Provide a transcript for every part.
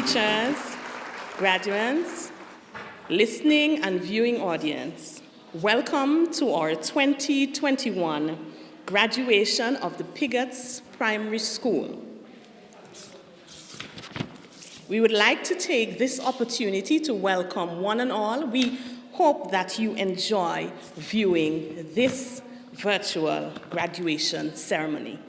teachers, graduates, listening and viewing audience. Welcome to our 2021 graduation of the Pigotts Primary School. We would like to take this opportunity to welcome one and all. We hope that you enjoy viewing this virtual graduation ceremony.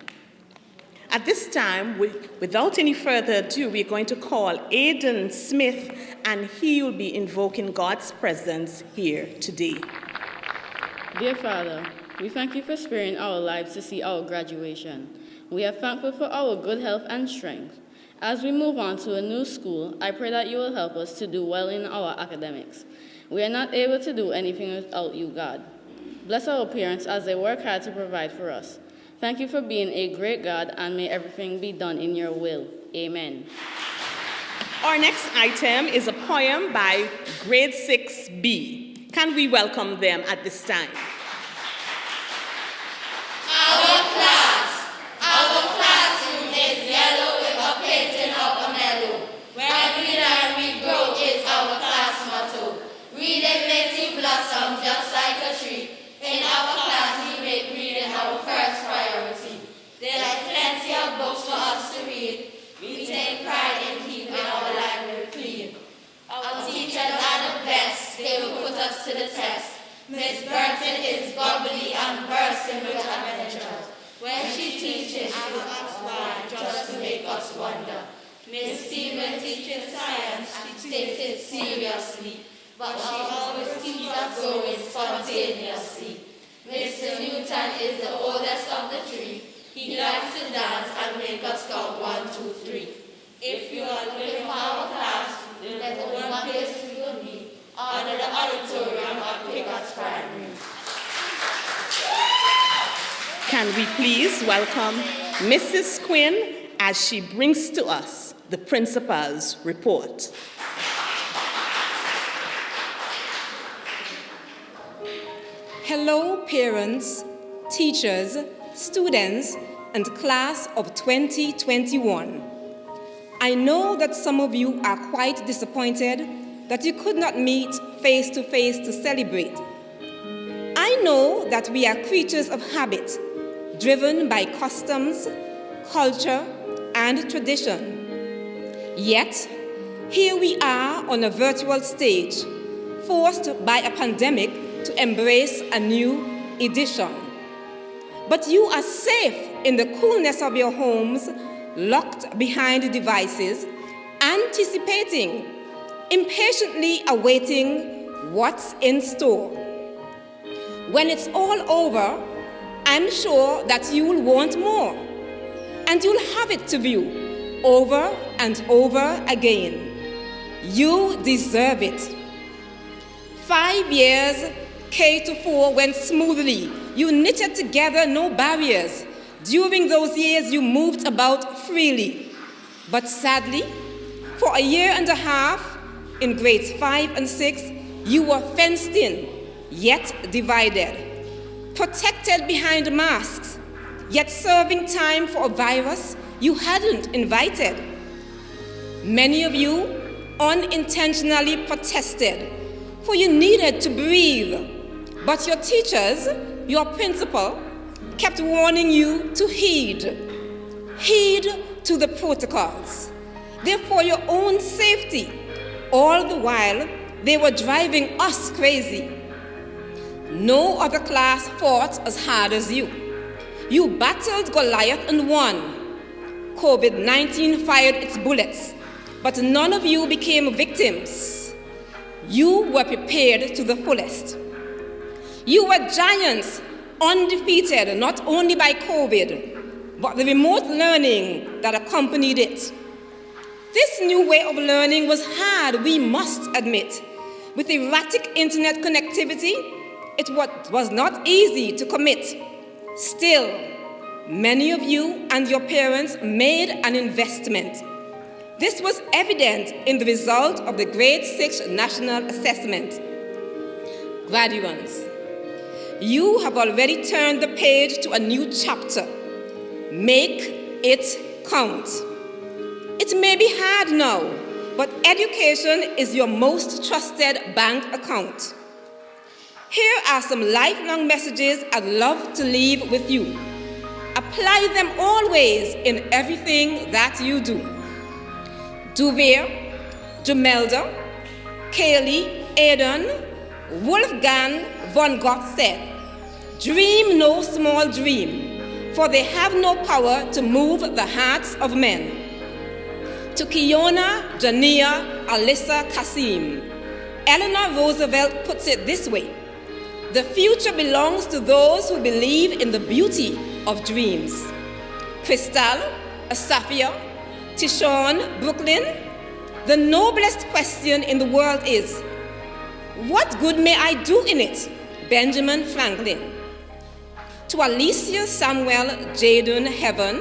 At this time, without any further ado, we're going to call Aidan Smith, and he will be invoking God's presence here today. Dear Father, we thank you for sparing our lives to see our graduation. We are thankful for our good health and strength. As we move on to a new school, I pray that you will help us to do well in our academics. We are not able to do anything without you, God. Bless our parents as they work hard to provide for us. Thank you for being a great God, and may everything be done in your will. Amen. Our next item is a poem by grade 6B. Can we welcome them at this time? Our classroom is yellow with a painting of a mellow. When we learn, we grow is our class motto. Reading makes you blossom just like a tree. In our class, we make reading our first priority. There are plenty of books for us to read. We take pride in keeping our library clean. Our teachers are the best. They will put us to the test. Miss Burton is bubbly and bursting with adventures. When she teaches, she asks why, just to make us wonder. Miss Stephen teaches science, she takes it seriously, but she always keeps us going spontaneously. Mr. Newton is the oldest of the three. He likes to dance and make us count 1, 2, 3. If you are looking for our class, there's only one place we will be, under the auditorium of Pigotts Primary. Can we please welcome Mrs. Quinn as she brings to us the principal's report. Hello, parents, teachers, students, and class of 2021. I know that some of you are quite disappointed that you could not meet face-to-face to celebrate. I know that we are creatures of habit, driven by customs, culture, and tradition. Yet, here we are on a virtual stage, forced by a pandemic to embrace a new edition. But you are safe in the coolness of your homes, locked behind devices, anticipating, impatiently awaiting what's in store. When it's all over, I'm sure that you'll want more, and you'll have it to view over and over again. You deserve it. 5 years K-4 went smoothly. You knitted together no barriers. During those years, you moved about freely. But sadly, for a year and a half, in grades 5 and 6, you were fenced in, yet divided. Protected behind masks, yet serving time for a virus you hadn't invited. Many of you unintentionally protested, for you needed to breathe. But your teachers, your principal, kept warning you to heed. Heed to the protocols. They're for your own safety. All the while, they were driving us crazy. No other class fought as hard as you. You battled Goliath and won. COVID-19 fired its bullets, but none of you became victims. You were prepared to the fullest. You were giants, undefeated not only by COVID, but the remote learning that accompanied it. This new way of learning was hard, we must admit. With erratic internet connectivity, it was not easy to commit. Still, many of you and your parents made an investment. This was evident in the result of the Grade 6 National Assessment. Graduates, you have already turned the page to a new chapter. Make it count. It may be hard now, but education is your most trusted bank account. Here are some lifelong messages I'd love to leave with you. Apply them always in everything that you do. Duvir, Jumelda, Kaylee, Aidan, Wolfgang von Gogh said, "Dream no small dream, for they have no power to move the hearts of men." To Kiona, Jania, Alyssa, Kasim, Eleanor Roosevelt puts it this way: "The future belongs to those who believe in the beauty of dreams." Crystal, Asafia, Tishon, Brooklyn, the noblest question in the world is, "What good may I do in it?" Benjamin Franklin. To Alicia, Samuel, Jaden, Heaven,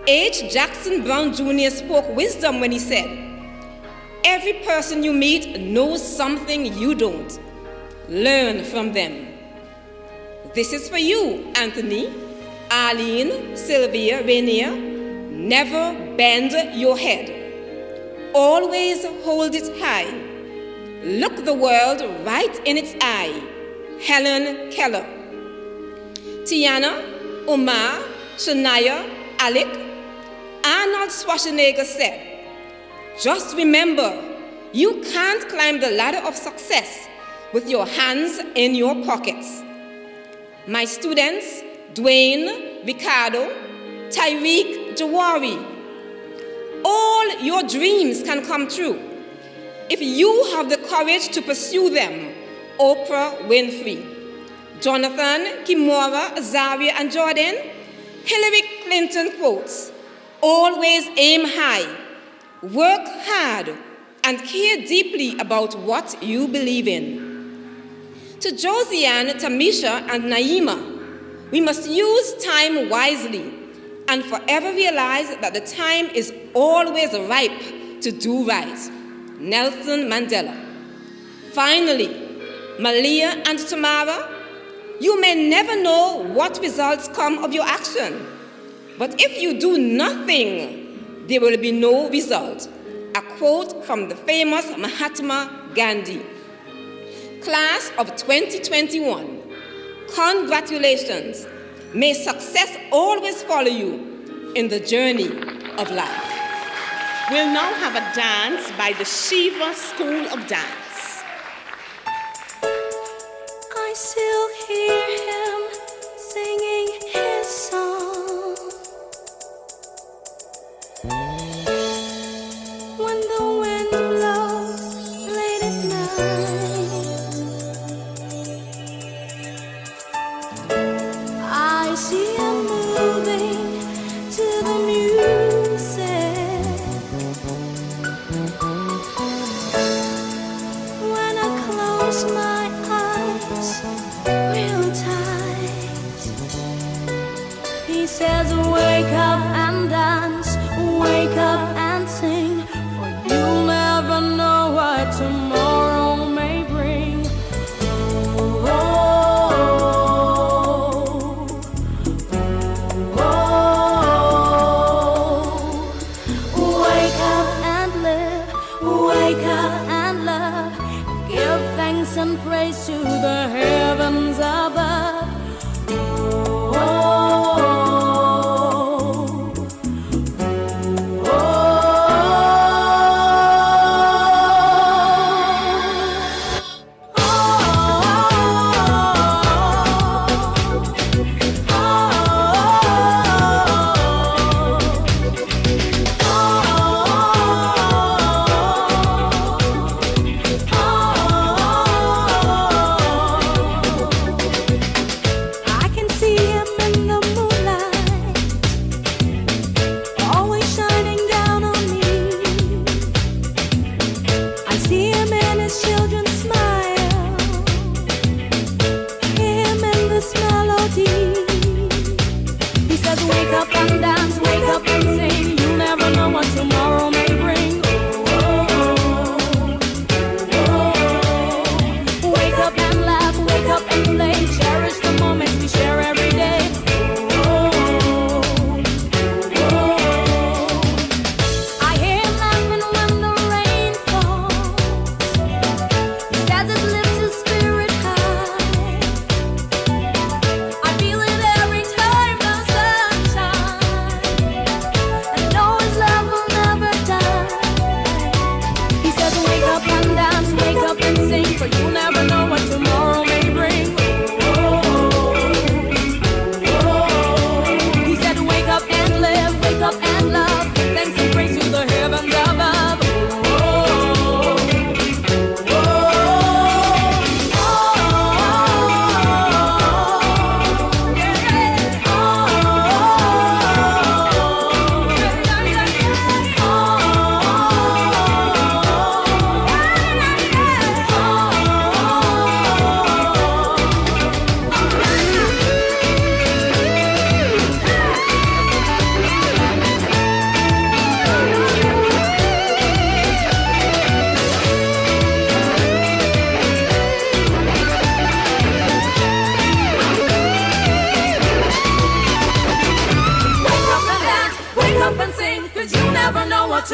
H. Jackson Brown Jr. spoke wisdom when he said, "Every person you meet knows something you don't. Learn from them." This is for you, Anthony, Arlene, Sylvia, Rainier. Never bend your head. Always hold it high. Look the world right in its eye. Helen Keller. Tiana, Omar, Shania, Alec, Arnold Schwarzenegger said, "Just remember, you can't climb the ladder of success with your hands in your pockets." My students, Dwayne, Ricardo, Tyreek, Jawari, all your dreams can come true if you have the courage to pursue them. Oprah Winfrey. Jonathan, Kimora, Azaria, and Jordan, Hillary Clinton quotes, "Always aim high, work hard, and care deeply about what you believe in." To Josiane, Tamisha, and Naima, we must use time wisely and forever realize that the time is always ripe to do right. Nelson Mandela. Finally, Malia and Tamara, you may never know what results come of your action, but if you do nothing, there will be no result. A quote from the famous Mahatma Gandhi. Class of 2021, congratulations. May success always follow you in the journey of life. We'll now have a dance by the Shiva School of Dance. I still hear him singing his song when the wind blows late at night. I see him moving to the music. When I close my eyes real tight,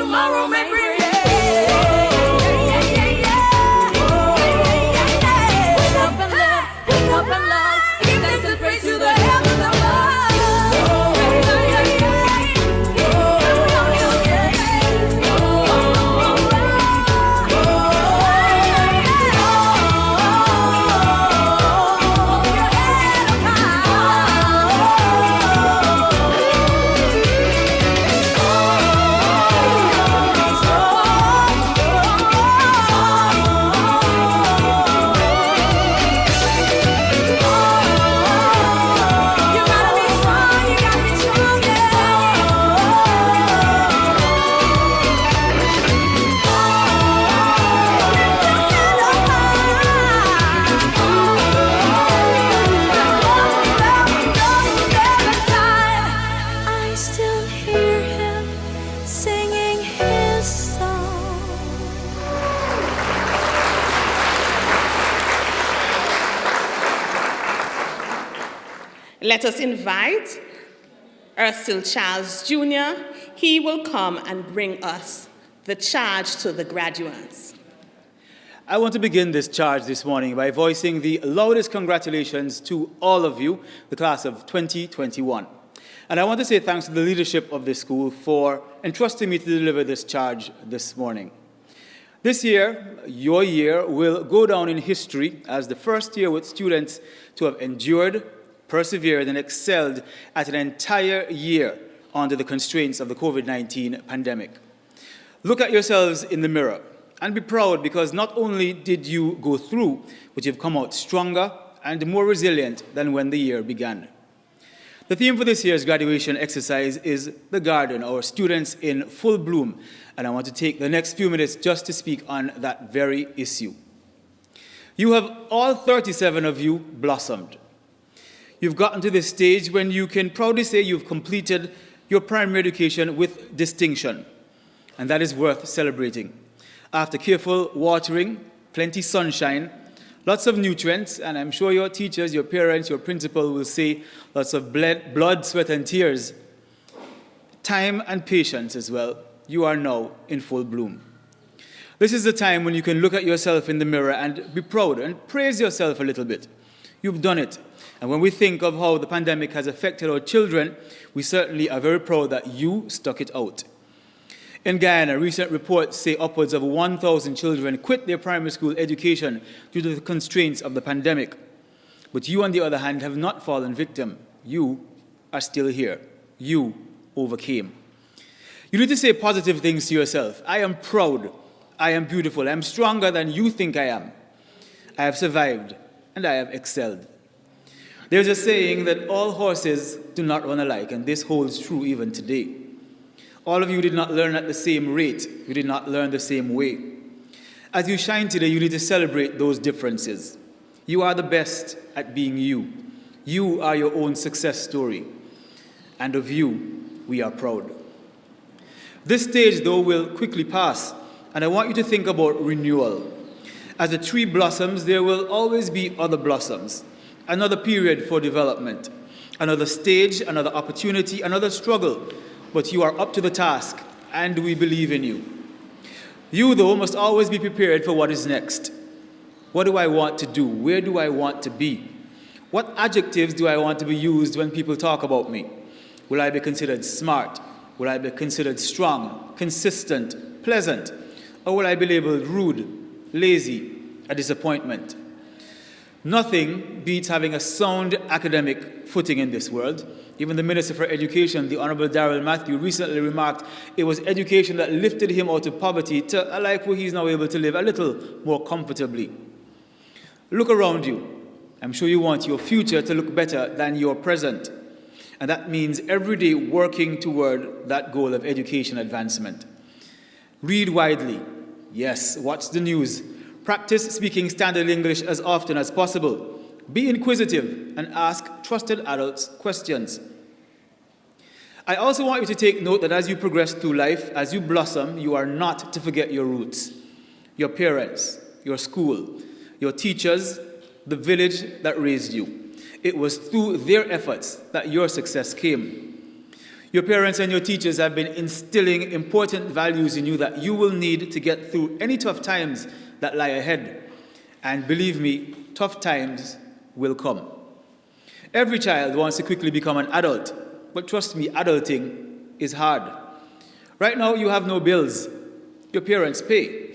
tomorrow may bring. Wake up and love, give thanks and praise to the heavens above. Let us invite Ursel Charles Jr. He will come and bring us the charge to the graduates. I want to begin this charge this morning by voicing the loudest congratulations to all of you, the class of 2021. And I want to say thanks to the leadership of this school for entrusting me to deliver this charge this morning. This year, your year, will go down in history as the first year with students to have endured, persevered, and excelled at an entire year under the constraints of the COVID-19 pandemic. Look at yourselves in the mirror and be proud, because not only did you go through, but you've come out stronger and more resilient than when the year began. The theme for this year's graduation exercise is the garden, or students in full bloom, and I want to take the next few minutes just to speak on that very issue. You have, all 37 of you, blossomed. You've gotten to this stage when you can proudly say you've completed your primary education with distinction, and that is worth celebrating. After careful watering, plenty sunshine, lots of nutrients, and I'm sure your teachers, your parents, your principal will say lots of blood, sweat, and tears, time and patience as well, you are now in full bloom. This is the time when you can look at yourself in the mirror and be proud and praise yourself a little bit. You've done it. And when we think of how the pandemic has affected our children, we certainly are very proud that you stuck it out. In Guyana, recent reports say upwards of 1,000 children quit their primary school education due to the constraints of the pandemic. But you, on the other hand, have not fallen victim. You are still here. You overcame. You need to say positive things to yourself. I am proud. I am beautiful. I am stronger than you think I am. I have survived, and I have excelled. There's a saying that all horses do not run alike, and this holds true even today. All of you did not learn at the same rate. You did not learn the same way. As you shine today, you need to celebrate those differences. You are the best at being you. You are your own success story. And of you, we are proud. This stage, though, will quickly pass, and I want you to think about renewal. As the tree blossoms, there will always be other blossoms. Another period for development, another stage, another opportunity, another struggle. But you are up to the task, and we believe in you. You, though, must always be prepared for what is next. What do I want to do? Where do I want to be? What adjectives do I want to be used when people talk about me? Will I be considered smart? Will I be considered strong, consistent, pleasant? Or will I be labeled rude, lazy, a disappointment? Nothing beats having a sound academic footing in this world. Even the Minister for Education, the Honorable Darrell Matthew, recently remarked it was education that lifted him out of poverty to a life where he's now able to live a little more comfortably. Look around you. I'm sure you want your future to look better than your present. And that means every day working toward that goal of education advancement. Read widely. Yes, watch the news. Practice speaking standard English as often as possible. Be inquisitive and ask trusted adults questions. I also want you to take note that as you progress through life, as you blossom, you are not to forget your roots. Your parents, your school, your teachers, the village that raised you. It was through their efforts that your success came. Your parents and your teachers have been instilling important values in you that you will need to get through any tough times that lie ahead. And believe me, tough times will come. Every child wants to quickly become an adult, but trust me, adulting is hard. Right now, you have no bills. Your parents pay.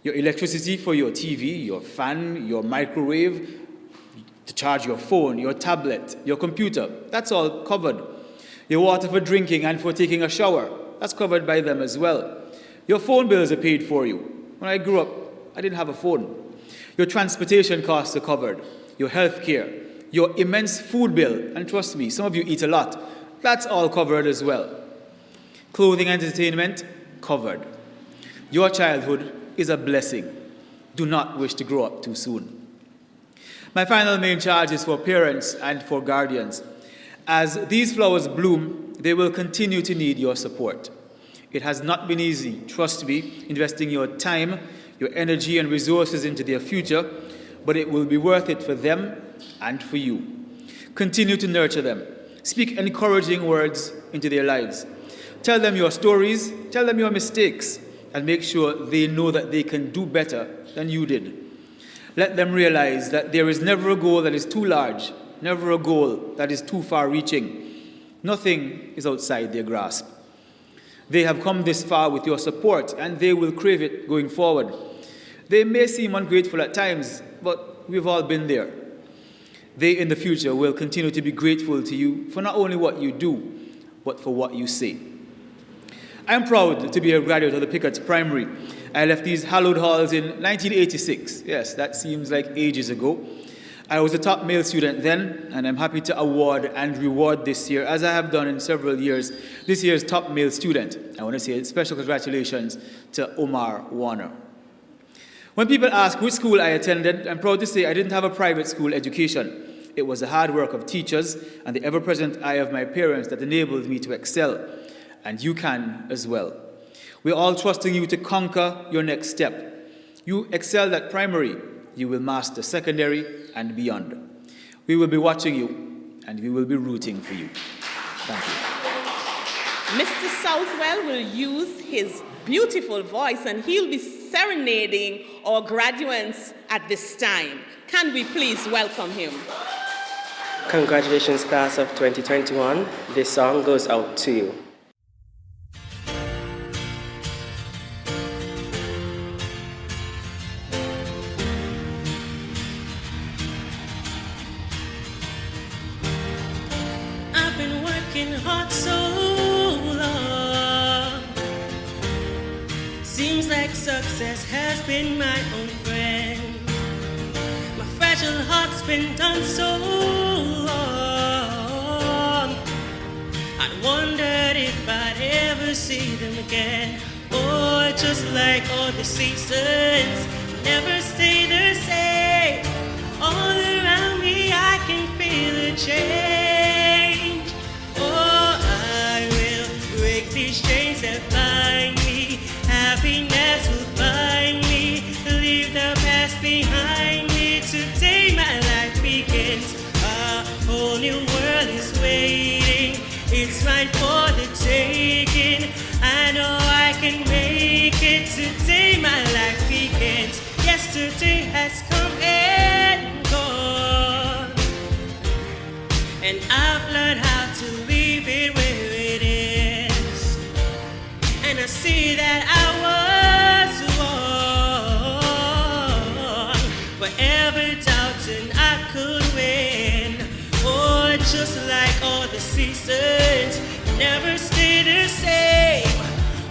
Your electricity for your TV, your fan, your microwave, to charge your phone, your tablet, your computer, that's all covered. Your water for drinking and for taking a shower, that's covered by them as well. Your phone bills are paid for you. When I grew up, I didn't have a phone. Your transportation costs are covered. Your health care, your immense food bill, and trust me, some of you eat a lot, that's all covered as well. Clothing and entertainment, covered. Your childhood is a blessing. Do not wish to grow up too soon. My final main charge is for parents and for guardians. As these flowers bloom, they will continue to need your support. It has not been easy, trust me, investing your time, your energy and resources into their future, but it will be worth it for them and for you. Continue to nurture them. Speak encouraging words into their lives. Tell them your stories, tell them your mistakes, and make sure they know that they can do better than you did. Let them realize that there is never a goal that is too large, never a goal that is too far-reaching. Nothing is outside their grasp. They have come this far with your support, and they will crave it going forward. They may seem ungrateful at times, but we've all been there. They in the future will continue to be grateful to you for not only what you do, but for what you say. I am proud to be a graduate of the Pigotts Primary. I left these hallowed halls in 1986. Yes, that seems like ages ago. I was a top male student then, and I'm happy to award and reward this year, as I have done in several years, this year's top male student. I want to say a special congratulations to Omar Warner. When people ask which school I attended, I'm proud to say I didn't have a private school education. It was the hard work of teachers and the ever-present eye of my parents that enabled me to excel. And you can as well. We're all trusting you to conquer your next step. You excelled at primary, you will master secondary and beyond. We will be watching you, and we will be rooting for you. Thank you. Mr. Southwell will use his beautiful voice, and he'll be serenading our graduates at this time. Can we please welcome him? Congratulations, class of 2021. This song goes out to you. Hard so long. Seems like success has been my own friend. My fragile heart's been done so long. I wondered if I'd ever see them again. Oh, just like all the seasons never stay the same. All around me I can feel a change. These chains that bind me, happiness will find me. Leave the past behind me. Today my life begins. A whole new world is waiting. It's mine for the taking. I know I can make it. Today my life begins. Yesterday has come and gone, and I've learned how to leave it where it is. And I see that I was wrong, forever doubting I could win. Oh, just like all the seasons never stay the same.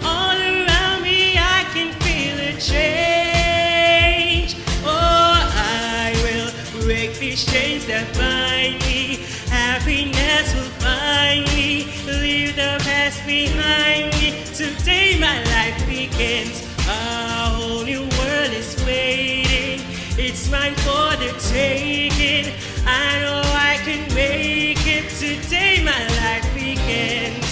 All around me I can feel a change. Oh, I will break these chains that bind me. Happiness will find me. Leave the past behind me. Today my life begins. A whole new world is waiting. It's mine for the taking. I know I can make it. Today my life begins.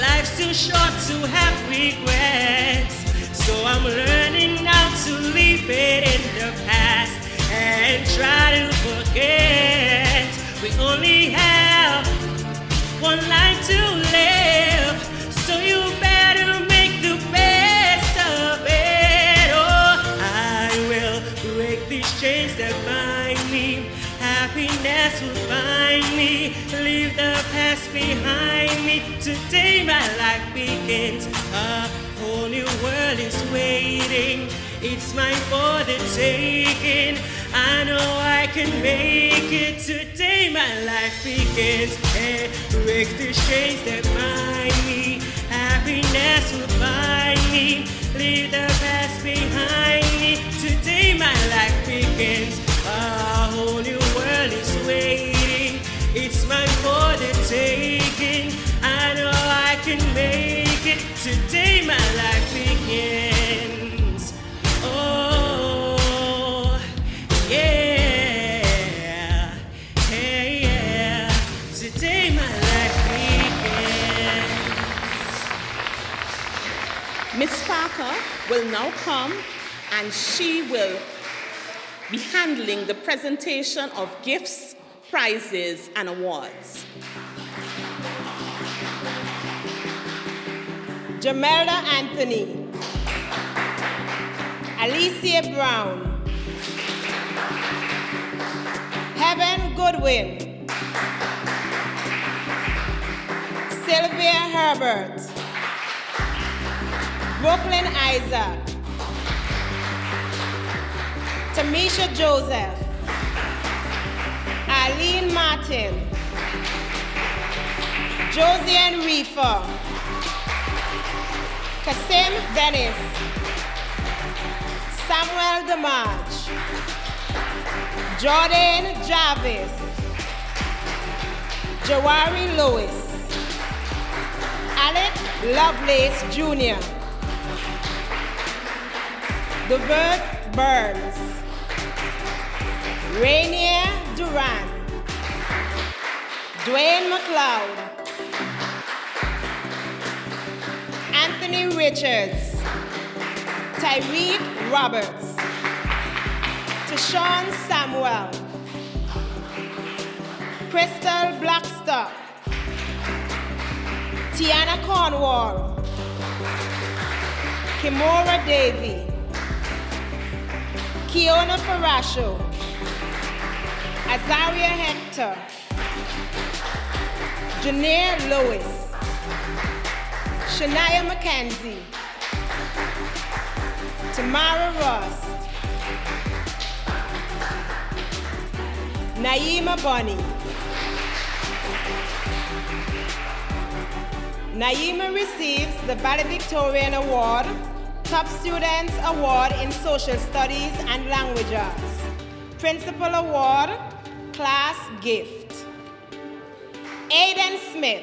Life's too short to have regrets, so I'm learning now to leave it in the past and try to forget. We only have one life to live. happiness will find me. Leave the past behind me. Today my life begins. A whole new world is waiting. It's mine for the taking. I know I can make it. Today my life begins. Hey, break the chains that bind me. Happiness will find me. Leave the past behind me. Today my life begins. A whole new world is waiting. It's mine for the taking. I know I can make it. Today my life begins. Oh, yeah. Hey, yeah. Today my life begins. Miss Parker will now come and she will be handling the presentation of gifts, prizes, and awards. Jamelda Anthony, Alicia Brown, Heaven Goodwin, Sylvia Herbert, Brooklyn Isaac, Tamisha Joseph, Eileen Martin, Josiane Reefer, Kasim Dennis, Samuel Demarge, Jordan Jarvis, Jawari Lewis, Alec Lovelace Jr., DeVert Burns, Rainier Duran, Dwayne McLeod, Anthony Richards, Tyreek Roberts, Tashawn Samuel, Crystal Blackstock, Tiana Cornwall, Kimora Davey, Kiona Farasho, Azaria Hector, Janair Lewis, Shania McKenzie, Tamara Ross, Naima Bunny. Naima receives the Valedictorian Award, Top Students Award in Social Studies and Language Arts, Principal Award, Class Gift. Aiden Smith.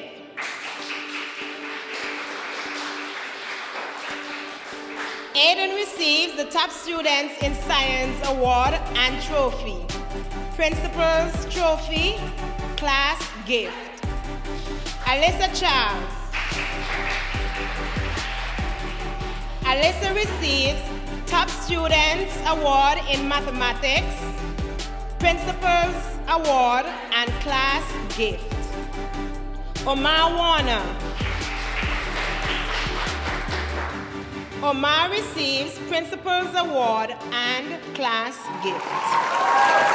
Aiden receives the Top Students in Science Award and Trophy, Principal's Trophy, Class Gift. Alyssa Charles. Alyssa receives Top Students Award in Mathematics, Principal's Award, and Class Gift. Omar Warner. Omar receives Principal's Award and Class Gift.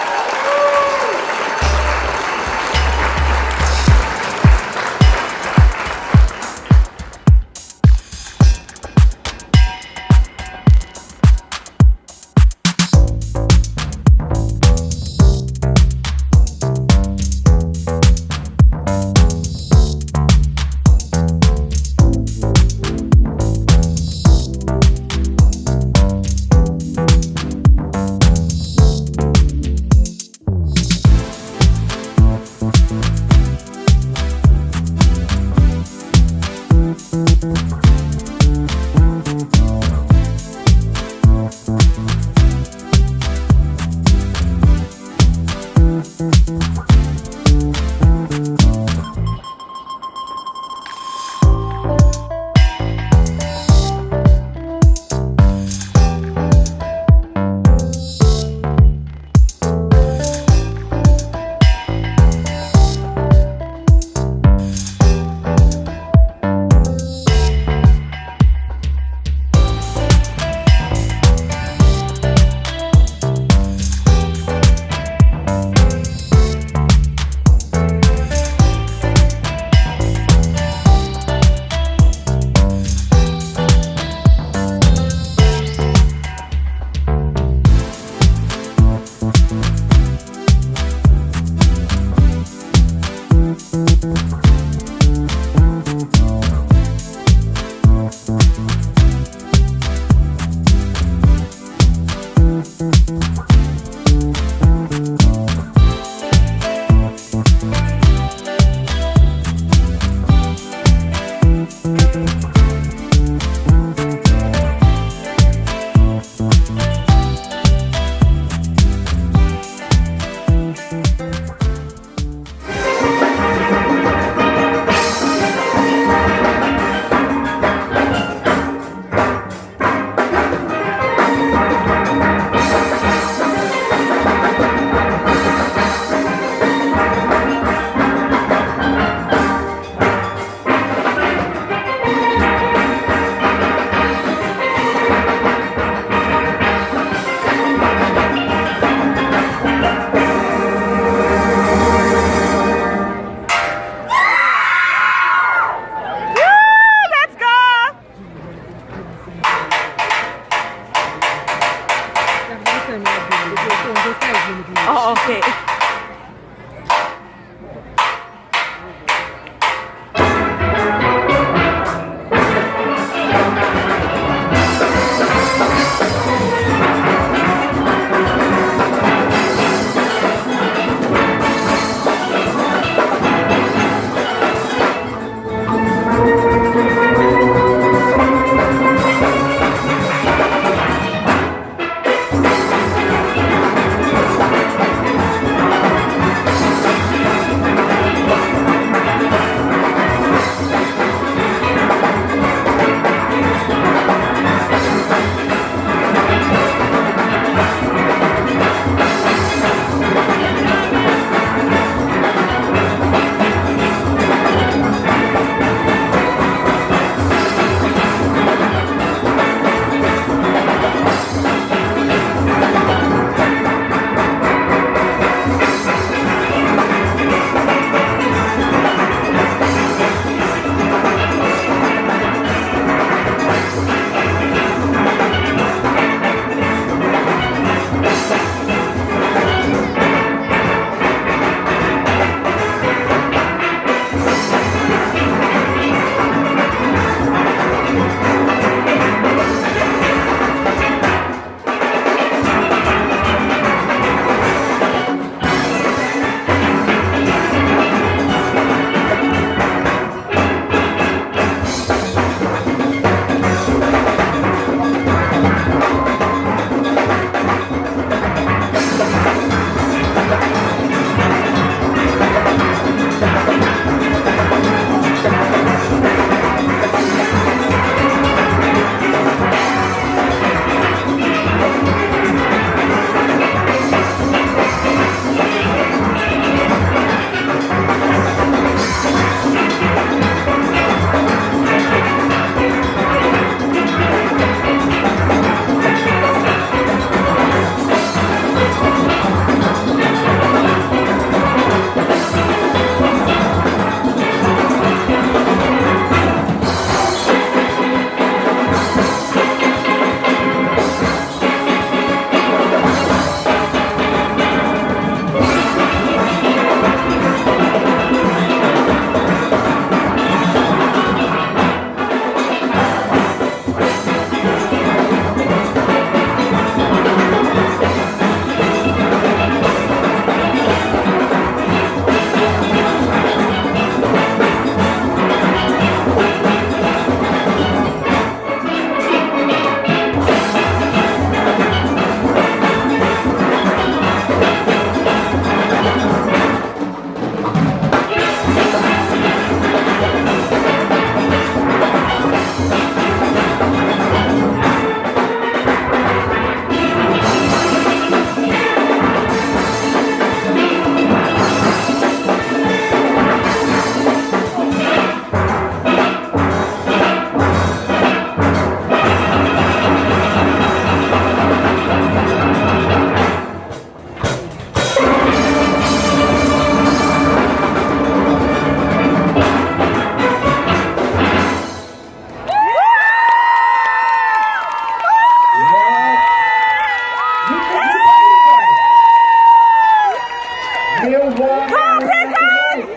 Go Pigotts!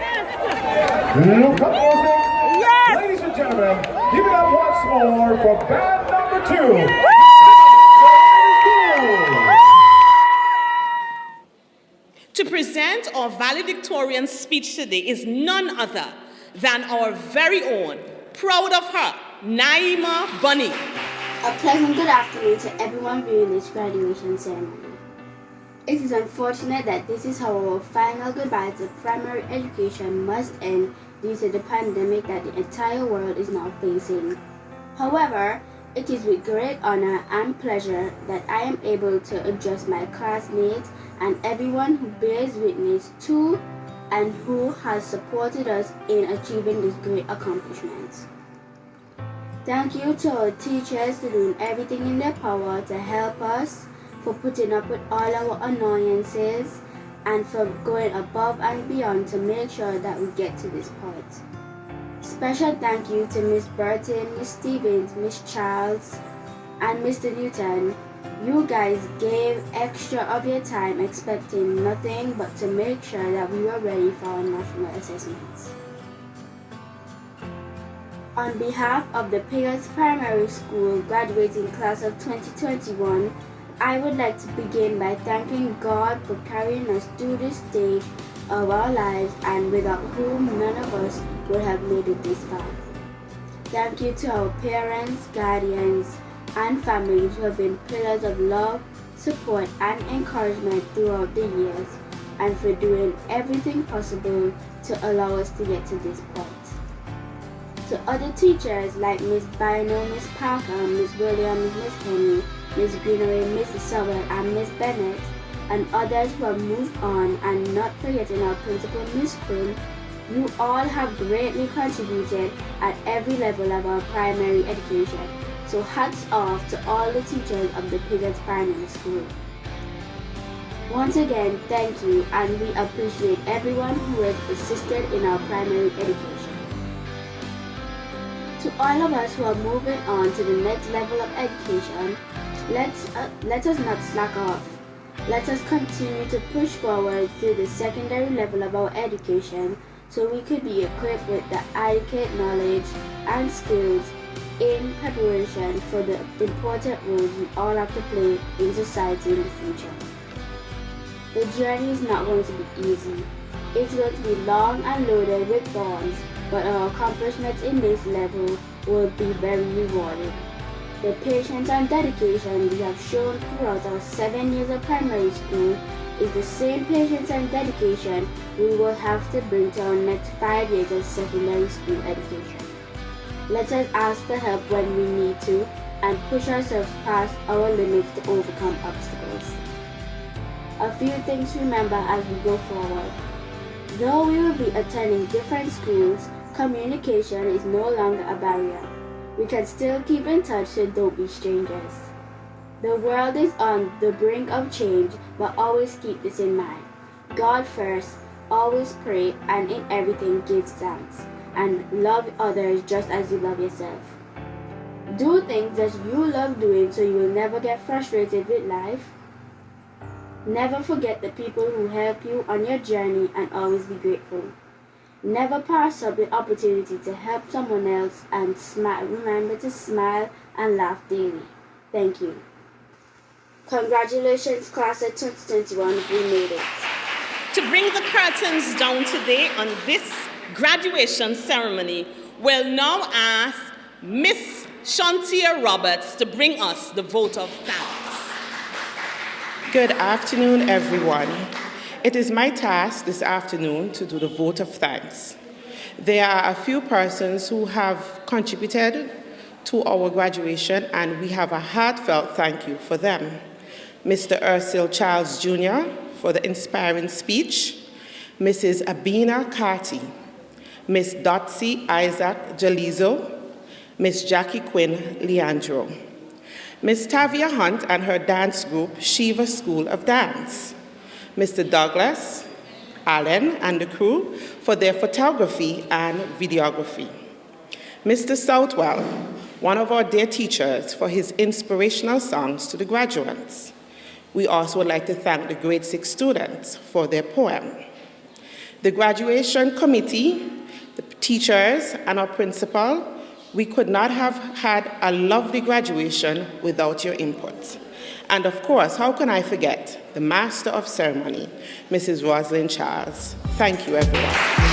Come on, yes. Ladies and gentlemen, give it up once more for band number 2. To present our valedictorian speech today is none other than our very own, proud of her, Naima Bunny. A pleasant good afternoon to everyone viewing this graduation ceremony. It is unfortunate that this is how our final goodbye to primary education must end due to the pandemic that the entire world is now facing. However, it is with great honor and pleasure that I am able to address my classmates and everyone who bears witness to and who has supported us in achieving this great accomplishment. Thank you to our teachers for doing everything in their power to help us, for putting up with all our annoyances, and for going above and beyond to make sure that we get to this point. Special thank you to Miss Burton, Miss Stevens, Miss Charles, and Mr. Newton. You guys gave extra of your time expecting nothing but to make sure that we were ready for our national assessments. On behalf of the Pigotts Primary School graduating class of 2021, I would like to begin by thanking God for carrying us through this stage of our lives and without whom none of us would have made it this far. Thank you to our parents, guardians, and families who have been pillars of love, support, and encouragement throughout the years and for doing everything possible to allow us to get to this point. To other teachers like Miss Bino, Miss Parker, Miss Williams, Miss Henry, Miss Greenaway, Miss Sowell, and Miss Bennett, and others who have moved on, and not forgetting our principal, Miss Quinn, you all have greatly contributed at every level of our primary education. So hats off to all the teachers of the Pigotts Primary School. Once again, thank you, and we appreciate everyone who has assisted in our primary education. To all of us who are moving on to the next level of education, let us not slack off. Let us continue to push forward through the secondary level of our education so we could be equipped with the adequate knowledge and skills in preparation for the important roles we all have to play in society in the future. The journey is not going to be easy. It's going to be long and loaded with thorns, but our accomplishments in this level will be very rewarding. The patience and dedication we have shown throughout our 7 years of primary school is the same patience and dedication we will have to bring to our next 5 years of secondary school education. Let us ask for help when we need to and push ourselves past our limits to overcome obstacles. A few things to remember as we go forward. Though we will be attending different schools, communication is no longer a barrier. We can still keep in touch, so don't be strangers. The world is on the brink of change, but always keep this in mind. God first, always pray, and in everything give thanks, and love others just as you love yourself. Do things that you love doing so you will never get frustrated with life. Never forget the people who help you on your journey and always be grateful. Never pass up the opportunity to help someone else and remember to smile and laugh daily. Thank you. Congratulations, class of 2021, we made it. To bring the curtains down today on this graduation ceremony, we'll now ask Miss Shantia Roberts to bring us the vote of thanks. Good afternoon, everyone. It is my task this afternoon to do the vote of thanks. There are a few persons who have contributed to our graduation, and we have a heartfelt thank you for them. Mr. Ursil Charles Jr. for the inspiring speech, Mrs. Abina Carty, Miss Dotsy Isaac Jalizo, Miss Jackie Quinn Leandro, Miss Tavia Hunt and her dance group, Shiva School of Dance, Mr. Douglas, Allen, and the crew for their photography and videography, Mr. Southwell, one of our dear teachers, for his inspirational songs to the graduates. We also would like to thank the grade 6 students for their poem. The graduation committee, the teachers, and our principal, we could not have had a lovely graduation without your input. And of course, how can I forget the Master of Ceremony, Mrs. Rosalind Charles. Thank you, everyone.